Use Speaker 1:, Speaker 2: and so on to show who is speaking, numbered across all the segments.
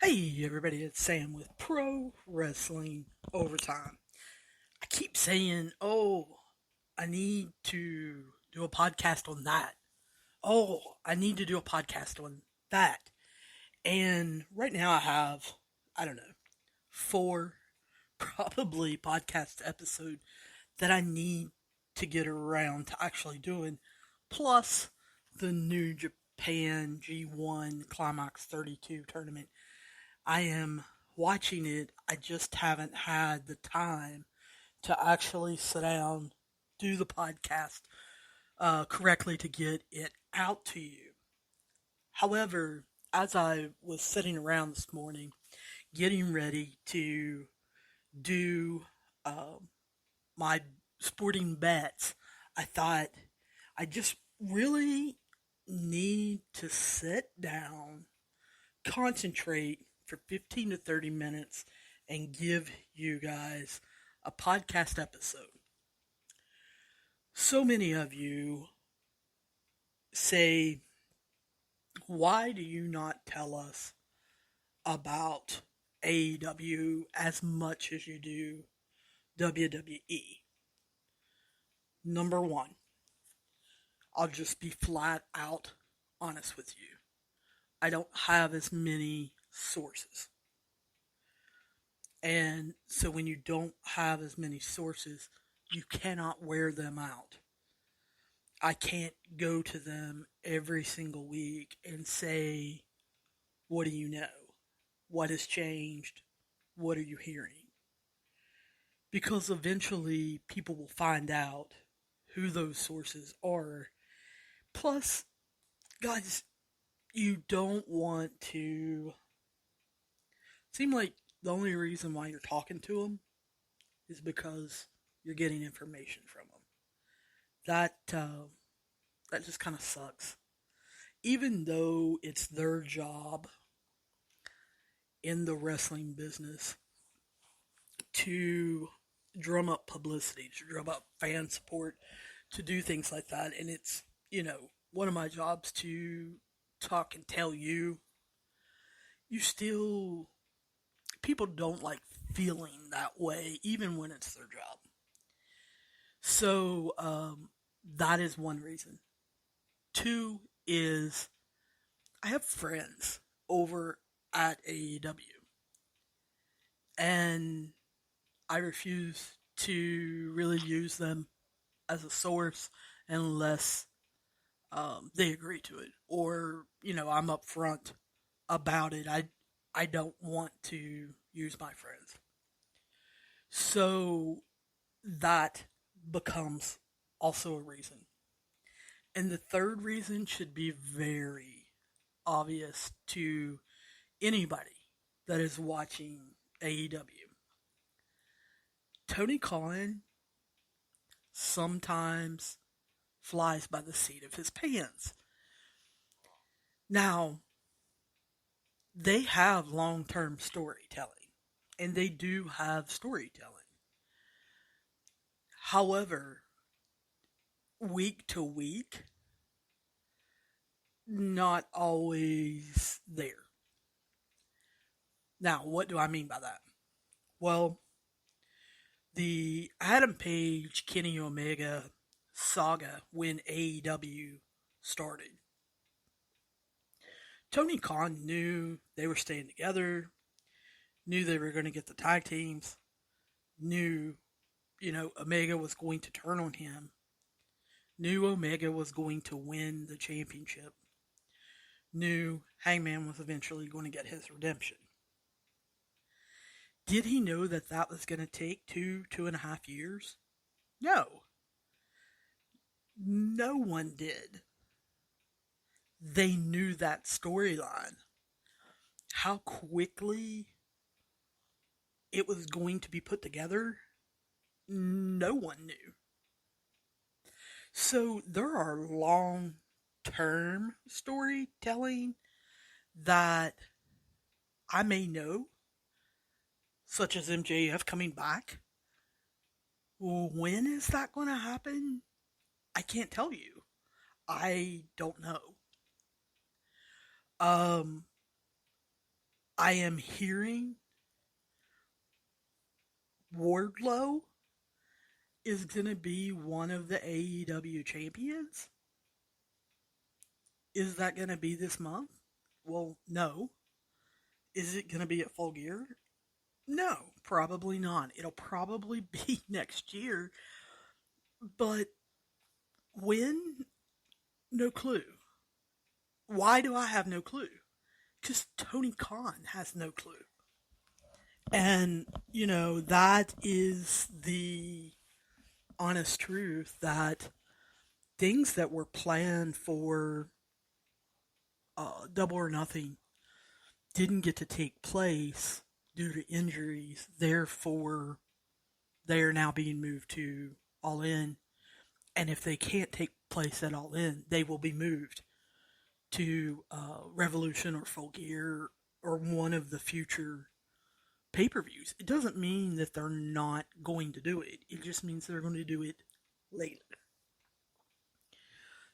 Speaker 1: Hey everybody, it's Sam with Pro Wrestling Overtime. I keep saying, I need to do a podcast on that. Oh, I need to do a podcast on that. And right now I have, I don't know, four probably podcast episode that I need to get around to actually doing, plus the New Japan G1 Climax 32 tournament. I am watching it. I just haven't had the time to actually sit down, do the podcast correctly to get it out to you. However, as I was sitting around this morning, getting ready to do my sporting bets, I thought I just really need to sit down, concentrate for 15 to 30 minutes and give you guys a podcast episode. So many of you say, why do you not tell us about AEW as much as you do WWE? Number one, I'll just be flat out honest with you. I don't have as many sources. And so when you don't have as many sources, you cannot wear them out. I can't go to them every single week and say, what do you know? What has changed? What are you hearing? Because eventually people will find out who those sources are. Plus, guys, you don't want to seem like the only reason why you're talking to them is because you're getting information from them. That just kind of sucks. Even though it's their job in the wrestling business to drum up publicity, to drum up fan support, to do things like that, and it's one of my jobs to talk and tell you. You still people don't like feeling that way, even when it's their job. So that is one reason. Two is I have friends over at AEW, and I refuse to really use them as a source unless they agree to it, or I'm upfront about it. I don't want to use my friends, so that becomes also a reason. And the third reason should be very obvious to anybody that is watching AEW. Tony Khan sometimes flies by the seat of his pants. Now, they have long-term storytelling, and they do have storytelling. However, week to week, not always there. Now, what do I mean by that? Well, the Adam Page Kenny Omega saga when AEW started, Tony Khan knew they were staying together, knew they were going to get the tag teams, knew, Omega was going to turn on him, knew Omega was going to win the championship, knew Hangman was eventually going to get his redemption. Did he know that that was going to take 2.5 years? No. No one did. They knew that storyline. How quickly it was going to be put together, no one knew. So there are long-term storytelling that I may know, such as MJF coming back. When is that going to happen? I can't tell you. I don't know. I am hearing Wardlow is going to be one of the AEW champions. Is that going to be this month? Well, no. Is it going to be at Full Gear? No, probably not. It'll probably be next year. But when? No clue. Why do I have no clue? Because Tony Khan has no clue. And, that is the honest truth, that things that were planned for Double or Nothing didn't get to take place due to injuries. Therefore, they are now being moved to All In. And if they can't take place at All In, they will be moved to Revolution or Full Gear or one of the future pay-per-views. It doesn't mean that they're not going to do it. It just means they're going to do it later.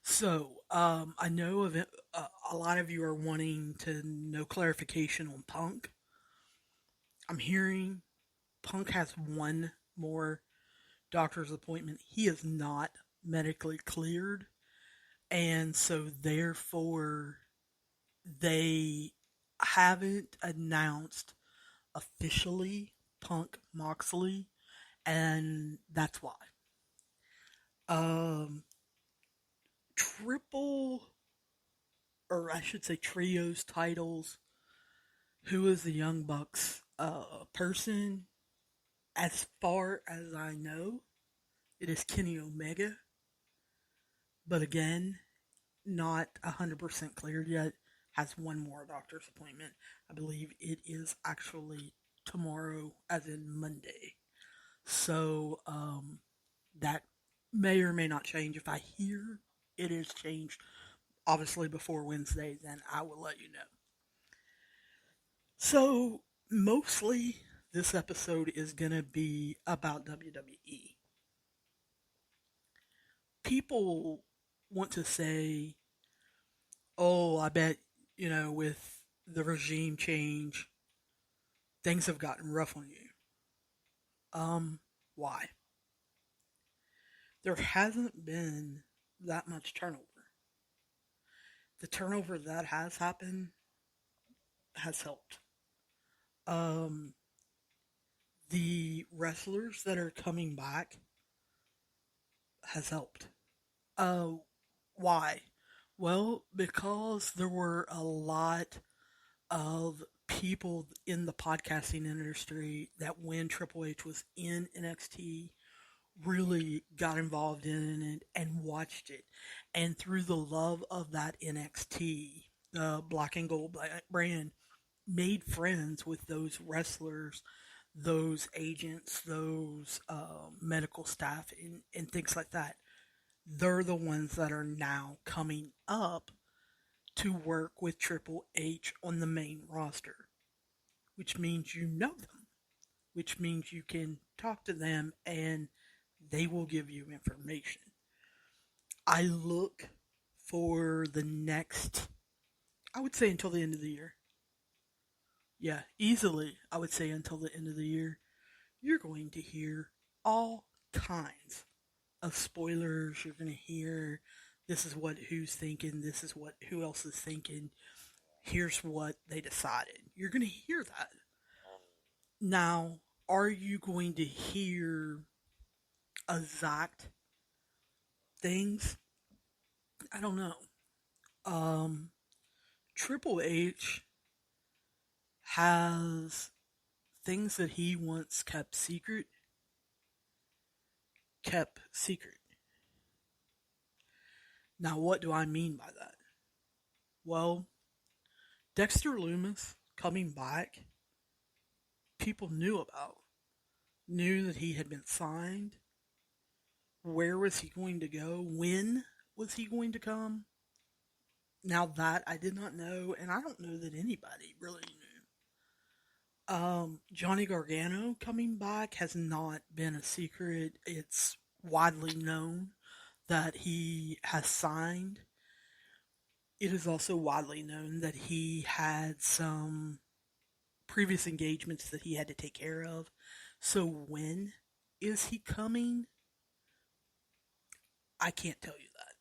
Speaker 1: So, I know of it, a lot of you are wanting to know clarification on Punk. I'm hearing Punk has one more doctor's appointment. He is not medically cleared. And so, therefore, they haven't announced officially Punk Moxley, and that's why. Trios titles. Who is the Young Bucks person? As far as I know, it is Kenny Omega. But again, not 100% cleared yet. Has one more doctor's appointment. I believe it is actually tomorrow, as in Monday. So, that may or may not change. If I hear it is changed, obviously before Wednesday, then I will let you know. So, mostly this episode is going to be about WWE. People want to say, oh, I bet, with the regime change, things have gotten rough on you. Why? There hasn't been that much turnover. The turnover that has happened has helped. The wrestlers that are coming back has helped. Why? Well, because there were a lot of people in the podcasting industry that when Triple H was in NXT really got involved in it and watched it. And through the love of that NXT, black and gold brand, made friends with those wrestlers, those agents, those medical staff, and things like that. They're the ones that are now coming up to work with Triple H on the main roster, which means you know them, which means you can talk to them and they will give you information. I look for the next, I would say until the end of the year. Yeah, easily, I would say until the end of the year, you're going to hear all kinds of spoilers. You're going to hear, this is what who's thinking, this is what who else is thinking, here's what they decided. You're going to hear that. Now, are you going to hear exact things? I don't know. Triple H has things that he once kept secret. Now, what do I mean by that? Well, Dexter Lumis coming back, people knew about. Knew that he had been signed. Where was he going to go? When was he going to come? Now that I did not know, and I don't know that anybody really knew. Johnny Gargano coming back has not been a secret. It's widely known that he has signed. It is also widely known that he had some previous engagements that he had to take care of. So when is he coming? I can't tell you that.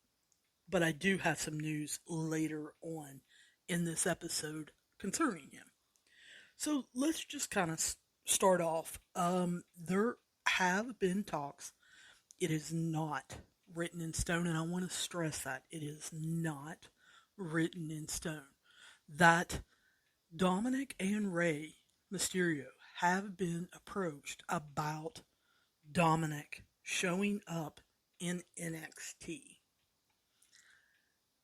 Speaker 1: But I do have some news later on in this episode concerning him. So let's just kind of start off. There have been talks. It is not written in stone, and I want to stress that it is not written in stone. That Dominik and Rey Mysterio have been approached about Dominik showing up in NXT.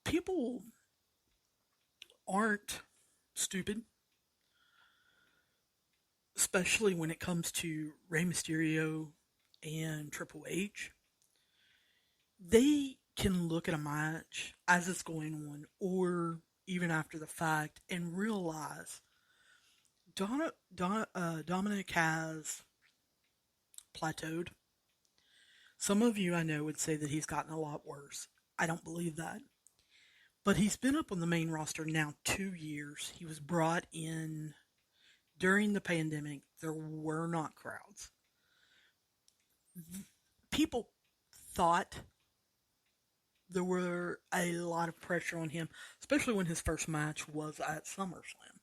Speaker 1: People aren't stupid, especially when it comes to Rey Mysterio and Triple H. They can look at a match as it's going on, or even after the fact, and realize Dominik has plateaued. Some of you I know would say that he's gotten a lot worse. I don't believe that. But he's been up on the main roster now 2 years. He was brought in during the pandemic. There were not crowds. People thought there were a lot of pressure on him, especially when his first match was at SummerSlam.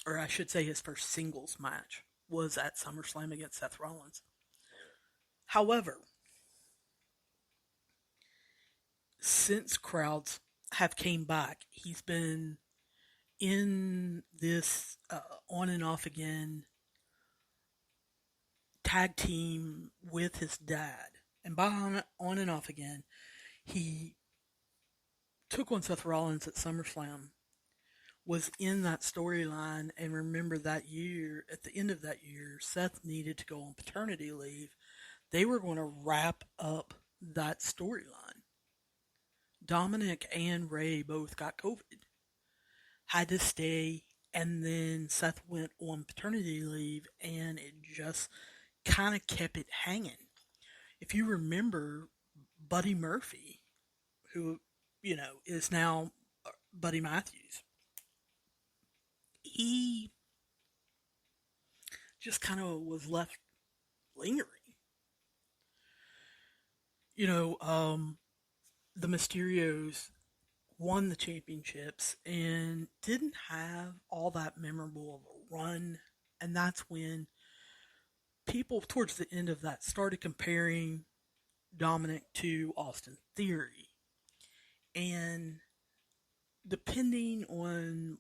Speaker 1: Or I should say his first singles match was at SummerSlam against Seth Rollins. However, since crowds have came back, he's been in this on and off again tag team with his dad. And by on and off again, he took on Seth Rollins at SummerSlam, was in that storyline, and remember that year, at the end of that year, Seth needed to go on paternity leave. They were going to wrap up that storyline. Dominik and Rey both got COVID, had to stay, and then Seth went on paternity leave, and it just kind of kept it hanging. If you remember, Buddy Murphy, who, is now Buddy Matthews, he just kind of was left lingering. The Mysterios won the championships and didn't have all that memorable of a run. And that's when people towards the end of that started comparing Dominik to Austin Theory. And depending on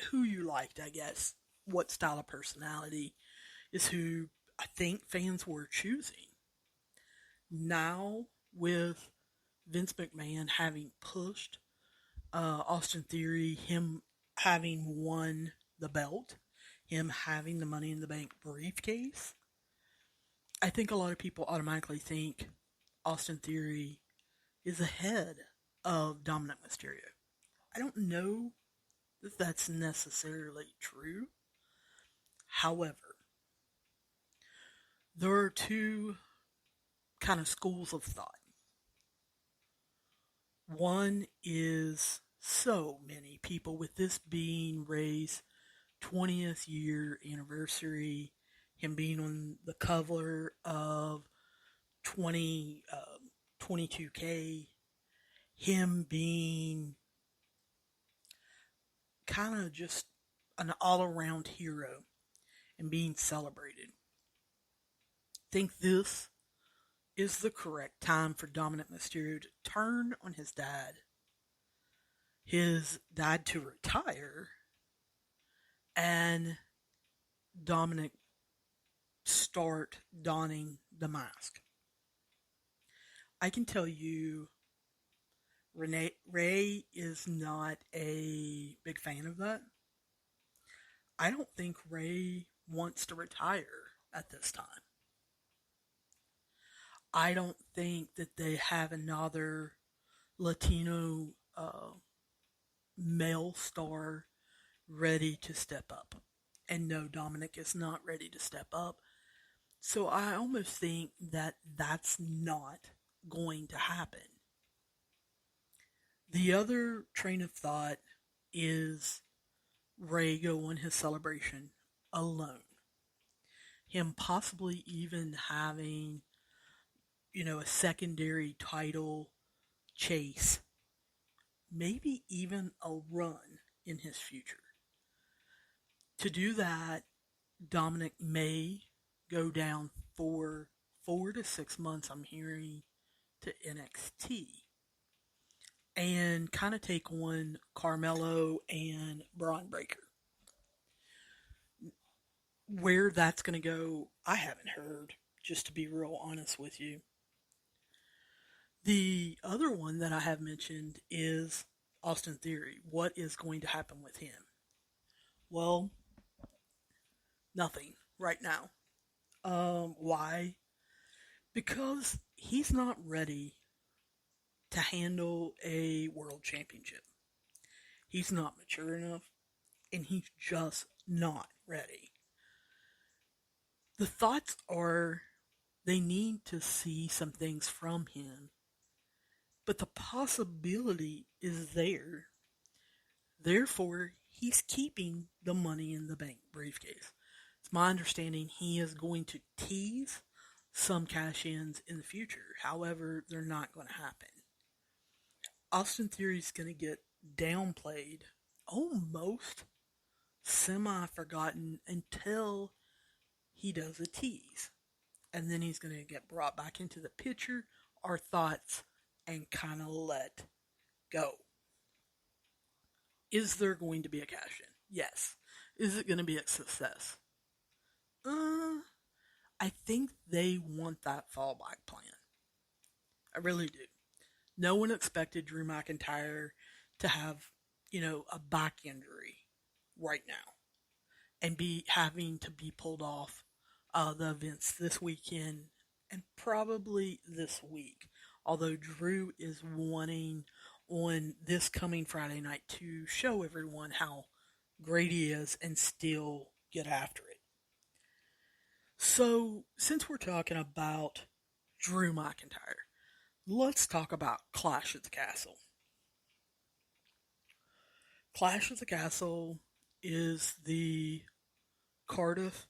Speaker 1: who you liked, I guess, what style of personality is who I think fans were choosing. Now, with Vince McMahon having pushed Austin Theory, him having won the belt, him having the Money in the Bank briefcase, I think a lot of people automatically think Austin Theory is ahead of Dominik Mysterio. I don't know that that's necessarily true. However, there are two kind of schools of thought. One is so many people, with this being Rey's 20th year anniversary, him being on the cover of 22K, him being kind of just an all-around hero and being celebrated. I think this is the correct time for Dominik Mysterio to turn on his dad to retire, and Dominik start donning the mask. I can tell you, Rey is not a big fan of that. I don't think Rey wants to retire at this time. I don't think that they have another Latino male star ready to step up. And no, Dominik is not ready to step up. So I almost think that that's not going to happen. The other train of thought is Ray go on his celebration alone. Him possibly even having, a secondary title chase, maybe even a run in his future. To do that, Dominik may go down for 4 to 6 months, I'm hearing, to NXT and kind of take on Carmelo and Braun Breaker. Where that's going to go, I haven't heard, just to be real honest with you. The other one that I have mentioned is Austin Theory. What is going to happen with him? Well, nothing right now. Why? Because he's not ready to handle a world championship. He's not mature enough, and he's just not ready. The thoughts are they need to see some things from him, but the possibility is there. Therefore, he's keeping the Money in the Bank briefcase. It's my understanding he is going to tease some cash-ins in the future. However, they're not going to happen. Austin Theory is going to get downplayed, almost semi-forgotten until he does a tease. And then he's going to get brought back into the picture, our thoughts, and kind of let go. Is there going to be a cash-in? Yes. Is it going to be a success? I think they want that fallback plan. I really do. No one expected Drew McIntyre to have, a back injury right now and be having to be pulled off the events this weekend and probably this week. Although Drew is wanting on this coming Friday night to show everyone how great he is and still get after it. So, since we're talking about Drew McIntyre, let's talk about Clash at the Castle. Clash at the Castle is the Cardiff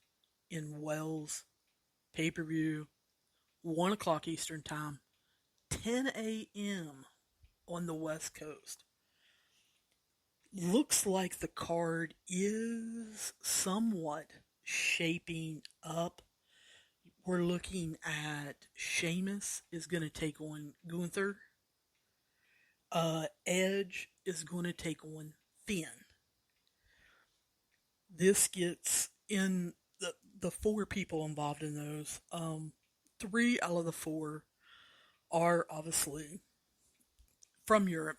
Speaker 1: in Wales pay-per-view, 1 o'clock Eastern Time, 10 a.m. on the West Coast. Looks like the card is somewhat shaping up. We're looking at Sheamus is going to take on Guther. Edge is going to take on Fiend. This gets in the 4 people involved in those. 3 out of the 4 are obviously from Europe,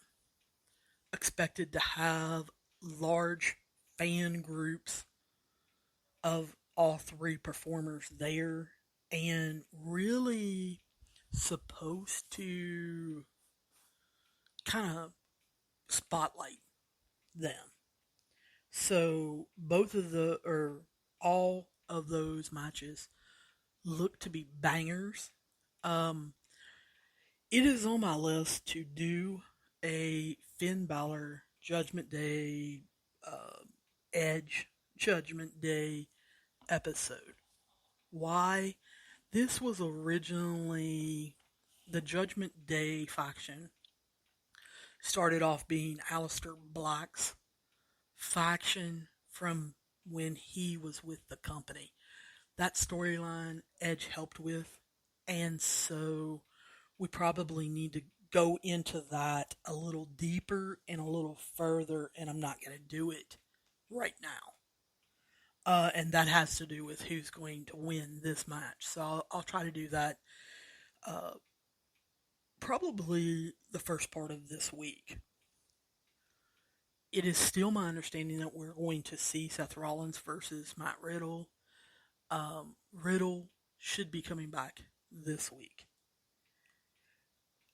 Speaker 1: expected to have large fan groups of all 3 performers there and really supposed to kind of spotlight them. So all of those matches look to be bangers. It is on my list to do a Finn Balor Judgment Day, Edge Judgment Day episode. Why? This was originally the Judgment Day faction. Started off being Aleister Black's faction from when he was with the company. That storyline Edge helped with, and so we probably need to go into that a little deeper and a little further, and I'm not going to do it right now. And that has to do with who's going to win this match. So I'll try to do that probably the first part of this week. It is still my understanding that we're going to see Seth Rollins versus Matt Riddle. Riddle should be coming back this week.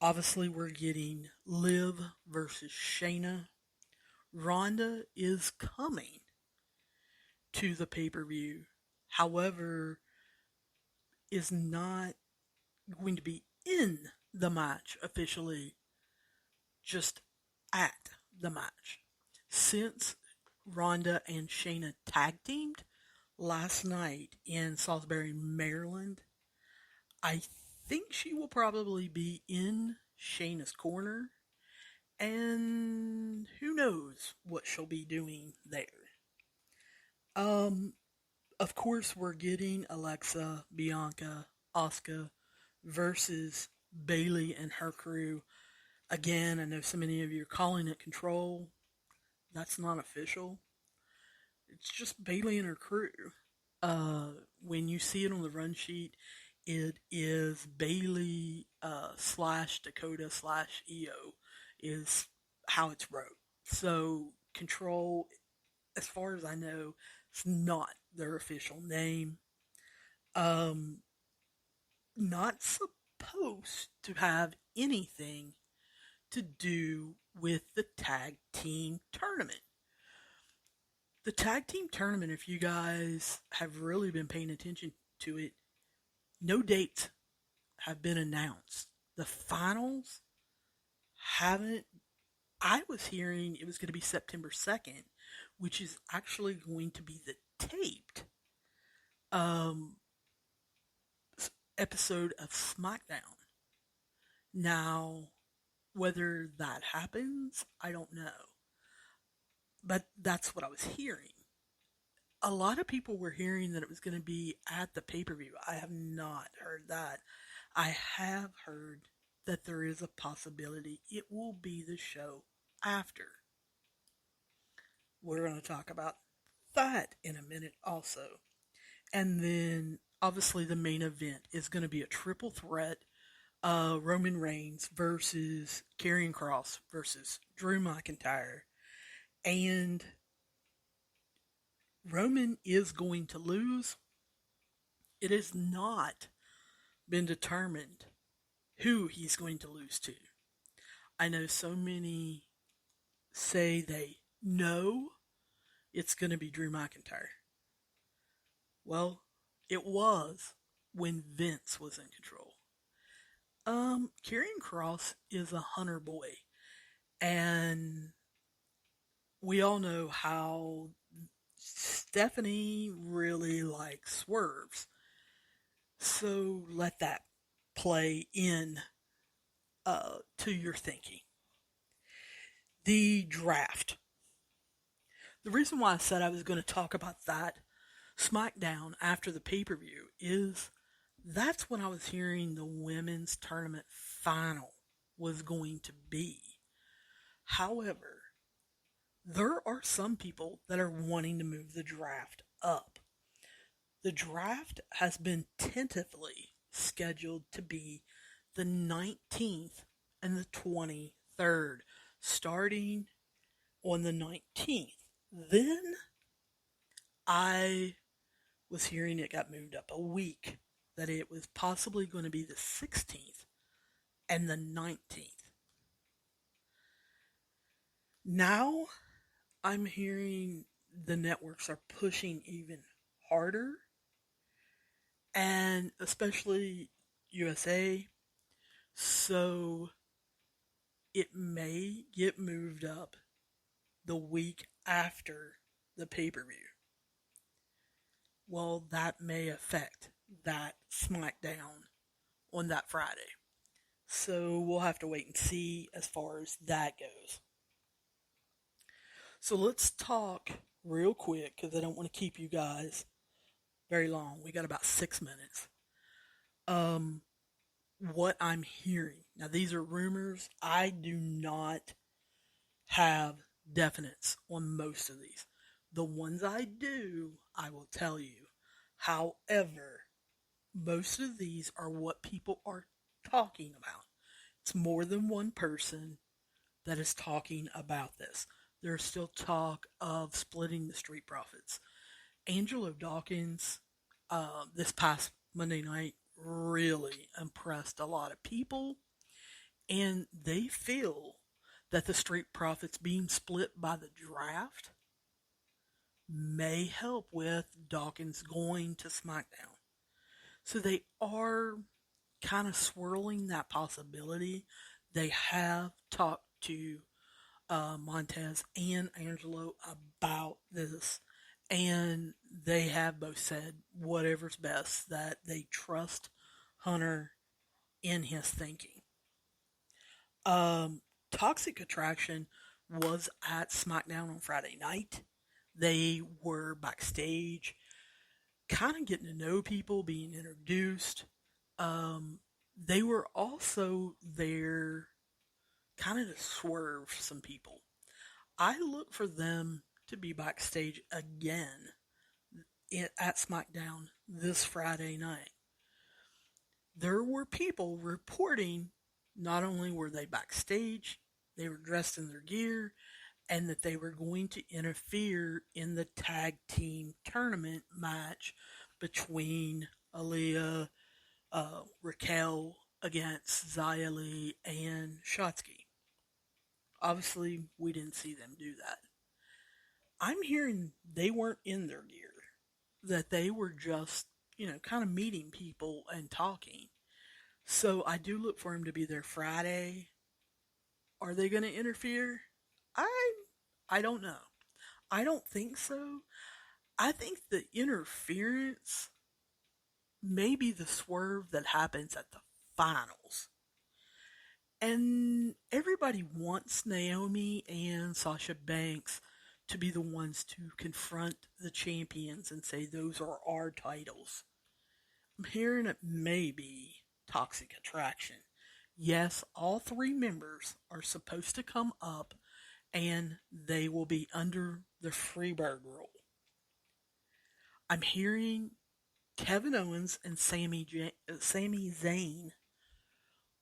Speaker 1: Obviously, we're getting Liv versus Shayna. Ronda is coming to the pay-per-view. However, is not going to be in the match officially, just at the match. Since Rhonda and Shayna tag teamed last night in Salisbury, Maryland. I think she will probably be in Shayna's corner, and who knows what she'll be doing there. Um, of course, we're getting Alexa, Bianca, Asuka versus Bailey and her crew. Again, I know so many of you are calling it Control. That's not official. It's just Bailey and her crew. When you see it on the run sheet, it is Bailey slash Dakota slash EO is how it's wrote. So Control, as far as I know, it's not their official name. Um, Not supposed to have anything to do with the tag team tournament. The tag team tournament, if you guys have really been paying attention to it, no dates have been announced. The finals haven't. I was hearing it was going to be September 2nd, which is actually going to be the taped um, episode of SmackDown. Now, whether that happens, I don't know. But that's what I was hearing. A lot of people were hearing that it was going to be at the pay-per-view. I have not heard that. I have heard that there is a possibility it will be the show after. We're going to talk about that in a minute also. And then, obviously, the main event is going to be a triple threat. Roman Reigns versus Karrion Kross versus Drew McIntyre. And Roman is going to lose. It has not been determined who he's going to lose to. I know so many say they know it's going to be Drew McIntyre. Well, it was when Vince was in control. Karrion Kross is a hunter boy, and we all know how Stephanie really likes swerves. So let that play in to your thinking. The draft. The reason why I said I was going to talk about that SmackDown after the pay-per-view is that's when I was hearing the women's tournament final was going to be. However, there are some people that are wanting to move the draft up. The draft has been tentatively scheduled to be the 19th and the 23rd, starting on the 19th. Then I was hearing it got moved up a week, that it was possibly going to be the 16th and the 19th. Now I'm hearing the networks are pushing even harder, and especially USA, so it may get moved up the week after the pay-per-view. Well, that may affect that SmackDown on that Friday. So we'll have to wait and see as far as that goes. So let's talk real quick, because I don't want to keep you guys very long. We got about 6 minutes. What I'm hearing. Now, these are rumors. I do not have definites on most of these. The ones I do, I will tell you. However, most of these are what people are talking about. It's more than one person that is talking about this. There's still talk of splitting the Street Profits. Angelo Dawkins, this past Monday night, really impressed a lot of people, and they feel that the Street Profits being split by the draft may help with Dawkins going to SmackDown. So they are kind of swirling that possibility. They have talked to Montez and Angelo about this, and they have both said whatever's best, that they trust Hunter in his thinking. Um, Toxic Attraction was at SmackDown on Friday night. They were backstage, kind of getting to know people, being introduced. They were also there kind of to swerve some people. I look for them to be backstage again at SmackDown this Friday night. There were people reporting not only were they backstage, they were dressed in their gear, and that they were going to interfere in the tag team tournament match between Aaliyah, Raquel against Xia Li and Shotzi. Obviously, we didn't see them do that. I'm hearing they weren't in their gear, that they were just, kind of meeting people and talking. So I do look for him to be there Friday. Are they going to interfere? I I don't know. I don't think so. I think the interference may be the swerve that happens at the finals. And everybody wants Naomi and Sasha Banks to be the ones to confront the champions and say those are our titles. I'm hearing it may be Toxic Attraction. Yes, all three members are supposed to come up and they will be under the Freebird rule. I'm hearing Kevin Owens and Sami Zayn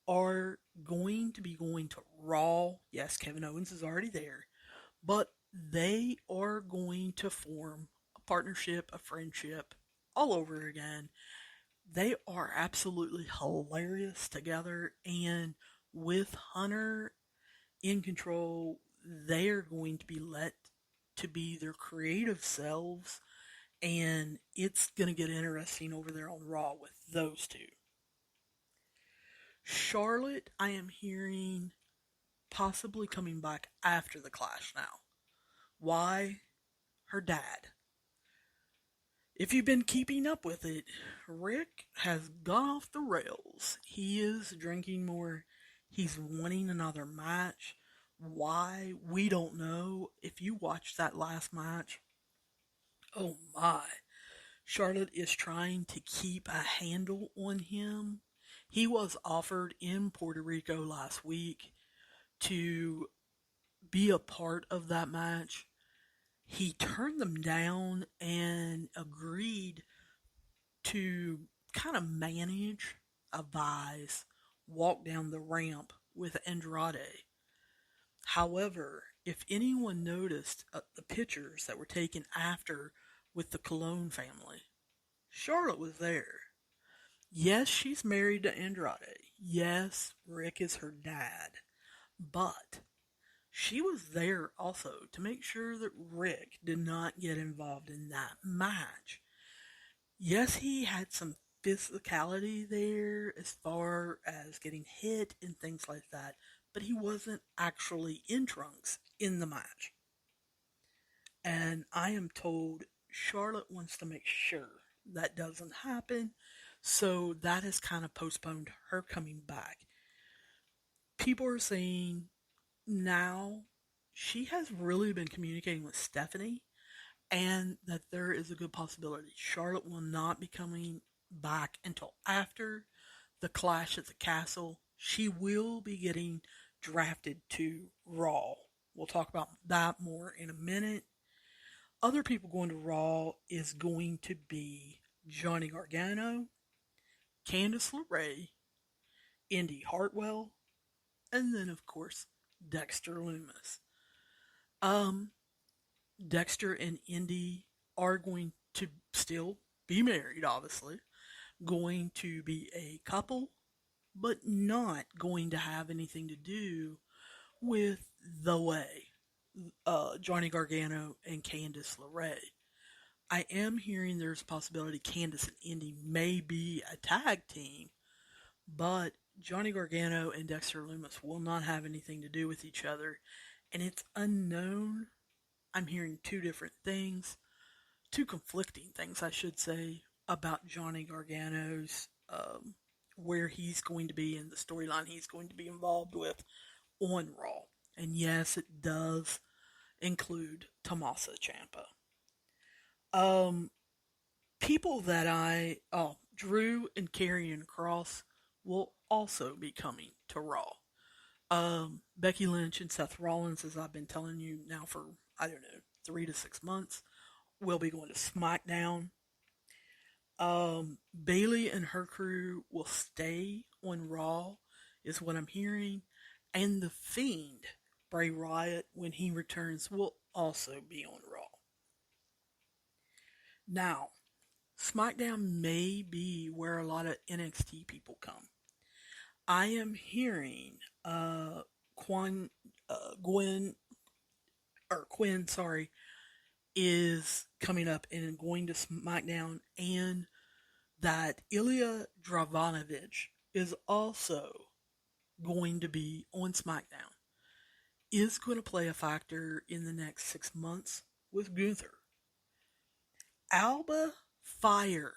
Speaker 1: are going to be going to Raw. Yes, Kevin Owens is already there, but they are going to form a partnership, a friendship all over again. They are absolutely hilarious together, and with Hunter in control, they are going to be let to be their creative selves, and it's going to get interesting over there on Raw with those two. Charlotte, I am hearing possibly coming back after the Clash now. Why? Her dad. If you've been keeping up with it, Rick has gone off the rails. He is drinking more. He's wanting another match. Why? We don't know. If you watch that last match, oh my. Charlotte is trying to keep a handle on him. He was offered in Puerto Rico last week to be a part of that match. He turned them down and agreed to kind of manage, advise, walk down the ramp with Andrade. However, if anyone noticed the pictures that were taken after with the Cologne family, Charlotte was there. Yes, she's married to Andrade. Yes, Rick is her dad. But she was there also to make sure that Rick did not get involved in that match. Yes, he had some physicality there as far as getting hit and things like that, but he wasn't actually in trunks in the match. And I am told Charlotte wants to make sure that doesn't happen, so that has kind of postponed her coming back. People are saying now she has really been communicating with Stephanie, and that there is a good possibility Charlotte will not be coming back until after the Clash at the Castle. She will be getting drafted to Raw. We'll talk about that more in a minute. Other people going to Raw is going to be Johnny Gargano, Candice LeRae, Indy Hartwell, and then of course Dexter Lumis. Um, Dexter and Indy are going to still be married, obviously, going to be a couple, but not going to have anything to do with The Way, Johnny Gargano and Candice LeRae. I am hearing there's a possibility Candice and Indy may be a tag team, but Johnny Gargano and Dexter Lumis will not have anything to do with each other, and it's unknown. I'm hearing two different things, two conflicting things, I should say, about Johnny Gargano's where he's going to be in the storyline he's going to be involved with on Raw. And yes, it does include Tommaso Ciampa. Um, People that Drew and Karrion Kross will also be coming to Raw. Becky Lynch and Seth Rollins, as I've been telling you now for, I don't know, 3 to 6 months, will be going to SmackDown. Bayley and her crew will stay on Raw, is what I'm hearing. And the Fiend, Bray Wyatt, when he returns, will also be on Raw. Now, SmackDown may be where a lot of NXT people come. I am hearing Quinn, sorry, is coming up and going to SmackDown, and that Ilya Dragunov is also going to be on SmackDown. Is going to play a factor in the next 6 months with Guther. Alba Fire.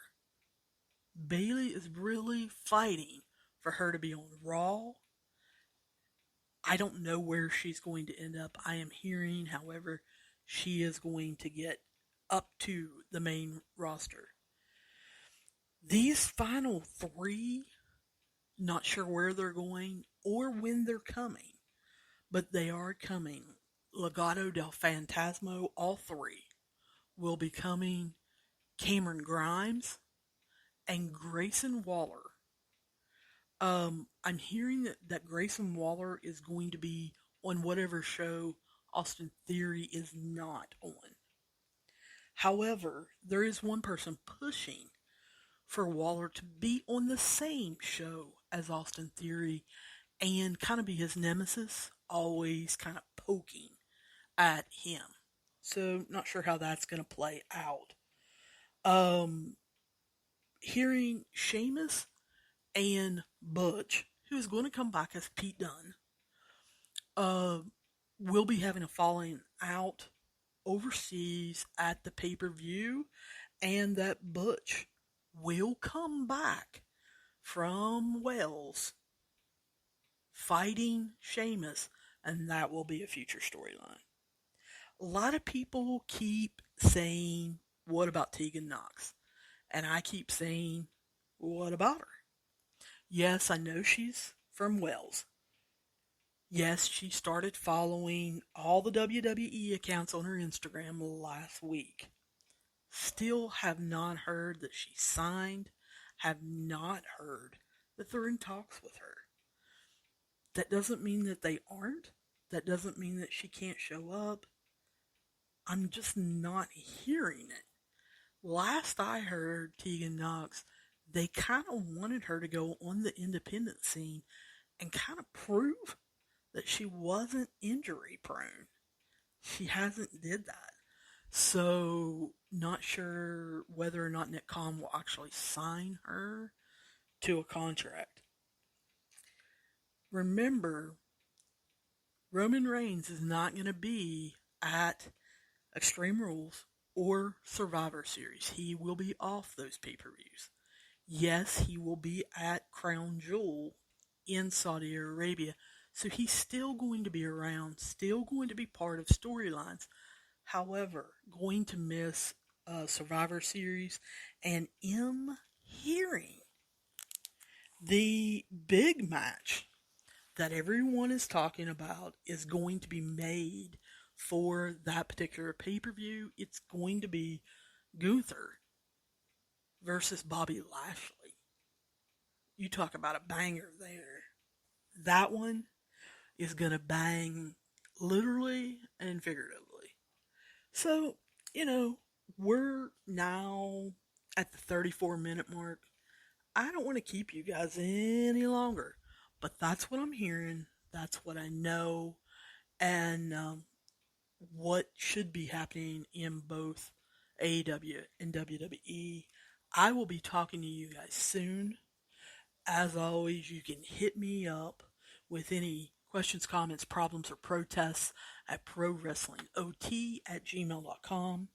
Speaker 1: Bayley is really fighting for her to be on Raw. I don't know where she's going to end up. I am hearing, however, she is going to get up to the main roster. These final three, not sure where they're going or when they're coming, but they are coming. Legado del Fantasma, all three, will be coming. Cameron Grimes and Grayson Waller. I'm hearing that Grayson Waller is going to be on whatever show Austin Theory is not on. However, there is one person pushing for Waller to be on the same show as Austin Theory and kind of be his nemesis, always kind of poking at him. So, not sure how that's going to play out. Hearing Sheamus and Butch, who is going to come back as Pete Dunne, will be having a falling out overseas at the pay-per-view, and that Butch will come back from Wales fighting Sheamus, and that will be a future storyline. A lot of people keep saying, what about Tegan Knox? And I keep saying, what about her? Yes, I know she's from Wales. Yes, she started following all the WWE accounts on her Instagram last week. Still have not heard that she signed, have not heard that they're in talks with her. That doesn't mean that they aren't. That doesn't mean that she can't show up. I'm just not hearing it. Last I heard Tegan Knox, they kind of wanted her to go on the independent scene and kind of prove that she wasn't injury prone. She hasn't did that. So, not sure whether or not Nick Khan will actually sign her to a contract. Remember, Roman Reigns is not going to be at Extreme Rules or Survivor Series. He will be off those pay-per-views. Yes, he will be at Crown Jewel in Saudi Arabia. So he's still going to be around, still going to be part of storylines. However, going to miss Survivor Series, and hearing the big match that everyone is talking about is going to be made for that particular pay-per-view. It's going to be Guther versus Bobby Lashley. You talk about a banger there. That one is going to bang literally and figuratively. So, we're now at the 34-minute mark. I don't want to keep you guys any longer, but that's what I'm hearing. That's what I know. And what should be happening in both AEW and WWE. I will be talking to you guys soon. As always, you can hit me up with any Questions, comments, problems, or protests at prowrestlingot@gmail.com.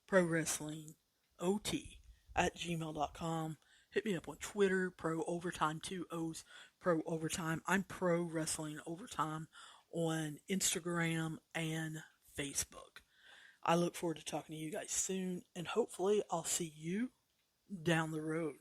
Speaker 1: Prowrestlingot@gmail.com. Hit me up on Twitter, Pro Overtime, 2 O's, Pro Overtime. I'm Pro Wrestling Overtime on Instagram and Facebook. I look forward to talking to you guys soon, and hopefully I'll see you down the road.